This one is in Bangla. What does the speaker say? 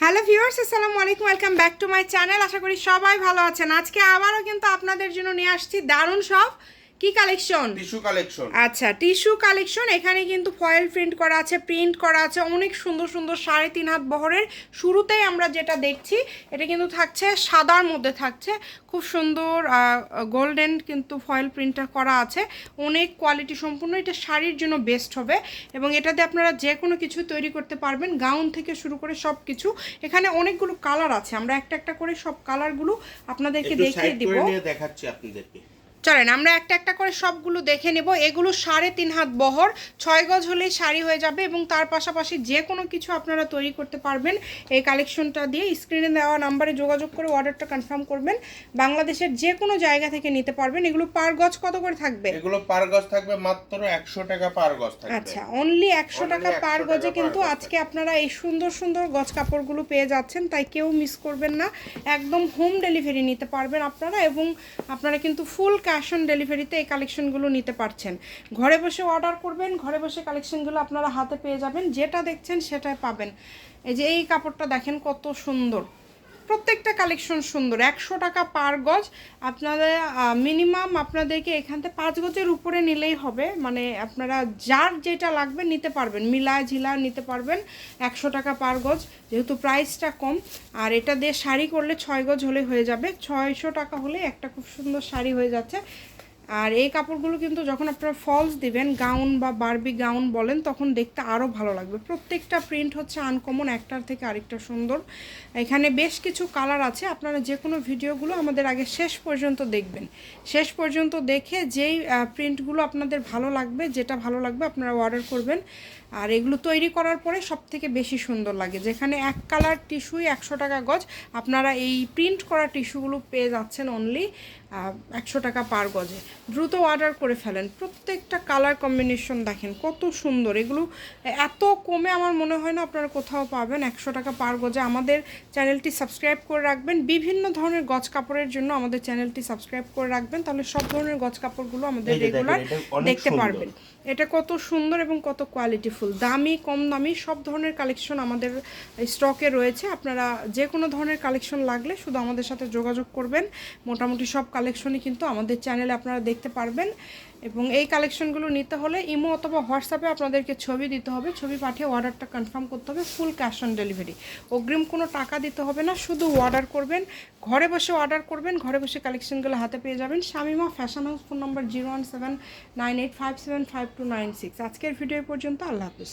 হ্যালো ভিউয়ার্স, আসসালামু আলাইকুম। Welcome back to my channel. আশা করি সবাই ভালো আছেন। আজকে আবারও কিন্তু আপনাদের জন্য নিয়ে আসছি দারুণ সব কি কালেকশন, টিস্যু কালেকশন। আচ্ছা টিস্যু কালেকশন। এখানে কিন্তু ফয়েল প্রিন্ট করা আছে, প্রিন্ট করা আছে অনেক সুন্দর সুন্দর 3.5 হাত বহরের। শুরুতেই আমরা যেটা দেখছি এটা কিন্তু থাকছে সাদার মধ্যে, থাকছে খুব সুন্দর গোল্ডেন কিন্তু ফয়েল প্রিন্টটা করা আছে, অনেক কোয়ালিটি সম্পূর্ণ। এটা শাড়ির জন্য বেস্ট হবে এবং এটাতে আপনারা যে কোনো কিছু তৈরি করতে পারবেন, গাউন থেকে শুরু করে সব কিছু। এখানে অনেকগুলো কালার আছে, আমরা একটা একটা করে সব কালারগুলো আপনাদেরকে দেখিয়ে দিব। দেখাচ্ছি আপনাদেরকে, চলেন আমরা একটা একটা করে সবগুলো দেখে নেব। এগুলো 3.5 হাত বহর, 6 গজ হলেই শাড়ি হয়ে যাবে এবং তার পাশাপাশি যে কোনো কিছু আপনারা তৈরি করতে পারবেন এই কালেকশনটা দিয়ে। স্ক্রিনে দেওয়া নাম্বারে যোগাযোগ করে অর্ডারটা কনফার্ম করবেন। বাংলাদেশের যে কোনো জায়গা থেকে নিতে পারবেন। এগুলো পার গজ কত করে থাকবে? এগুলো পার গজ থাকবে মাত্র 100 টাকা পার গজ থাকবে। আচ্ছা, অনলি 100 টাকা পার গজে কিন্তু আজকে আপনারা এই সুন্দর সুন্দর গজ কাপড়গুলো পেয়ে যাচ্ছেন, তাই কেউ মিস করবেন না। একদম হোম ডেলিভারি নিতে পারবেন আপনারা এবং আপনারা কিন্তু ফুল ক্যাশ অন ডেলিভারিতে এই কালেকশনগুলো নিতে পারছেন। ঘরে বসে অর্ডার করবেন, ঘরে বসে কালেকশনগুলো আপনারা হাতে পেয়ে যাবেন, যেটা দেখছেন সেটাই পাবেন। এই যে এই কাপড়টা দেখেন কত সুন্দর, প্রত্যেকটা কালেকশন সুন্দর। 100 টাকা পার গজ। আপনাদের মিনিমাম আপনাদেরকে এখান থেকে 5 গজের উপরে নিলেই হবে, মানে আপনারা যার যেটা লাগবে নিতে পারবেন, মিলায় ঝিলা নিতে পারবেন। 100 টাকা পার গজ, যেহেতু প্রাইসটা কম। আর এটা দিয়ে শাড়ি করলে 6 গজ হলে হয়ে যাবে, 600 টাকা হলে একটা খুব সুন্দর শাড়ি হয়ে যাচ্ছে। আর এই কাপড়গুলো কিন্তু যখন আপনারা ফলস দিবেন, গাউন বা বারবি গাউন বলেন, তখন দেখতে আরও ভালো লাগবে। প্রত্যেকটা প্রিন্ট হচ্ছে আনকমন, একটার থেকে আরেকটা সুন্দর। এখানে বেশ কিছু কালার আছে। আপনারা যে কোনো ভিডিওগুলো আমাদের আগে শেষ পর্যন্ত দেখবেন, শেষ পর্যন্ত দেখে যেই প্রিন্টগুলো আপনাদের ভালো লাগবে, যেটা ভালো লাগবে আপনারা অর্ডার করবেন। আর এগুলো তৈরি করার পরে সব থেকে বেশি সুন্দর লাগে। যেখানে এক কালার টিস্যুই 100 টাকা গজ, আপনারা এই প্রিন্ট করা টিস্যুগুলো পেয়ে যাচ্ছেন অনলি 100 টাকা পার গজে। দ্রুত অর্ডার করে ফেলেন। প্রত্যেকটা কালার কম্বিনেশন দেখেন কত সুন্দর। এগুলো এত কমে আমার মনে হয় না আপনারা কোথাও পাবেন 100 টাকা পার গজে। আমাদের চ্যানেলটি সাবস্ক্রাইব করে রাখবেন, বিভিন্ন ধরনের গজ কাপড়ের জন্য আমাদের চ্যানেলটি সাবস্ক্রাইব করে রাখবেন, তাহলে সব ধরনের গজ কাপড়গুলো আমাদের রেগুলার দেখতে পারবেন। এটা কত সুন্দর এবং কত কোয়ালিটিফুল। দামি কম দামি সব ধরনের কালেকশন আমাদের স্টকে রয়েছে। আপনারা যে কোনো ধরনের কালেকশন লাগলে শুধু আমাদের সাথে যোগাযোগ করবেন। মোটামুটি সব কালেকশনই কিন্তু আমাদের চ্যানেলে আপনারা দেখতে পারবেন। এবং এই কালেকশনগুলো নিতে হলে ইমো অথবা হোয়াটসঅ্যাপে আপনাদেরকে ছবি দিতে হবে, ছবি পাঠিয়ে অর্ডারটা কনফার্ম করতে হবে। ফুল ক্যাশ অন ডেলিভারি, অগ্রিম কোনো টাকা দিতে হবে না, শুধু অর্ডার করবেন। ঘরে বসে অর্ডার করবেন, ঘরে বসে কালেকশনগুলো হাতে পেয়ে যাবেন। শামিমা ফ্যাশন হাউস, ফোন নম্বর 01798575296। আজকের ভিডিও পর্যন্ত, আল্লাহ হাফিজ।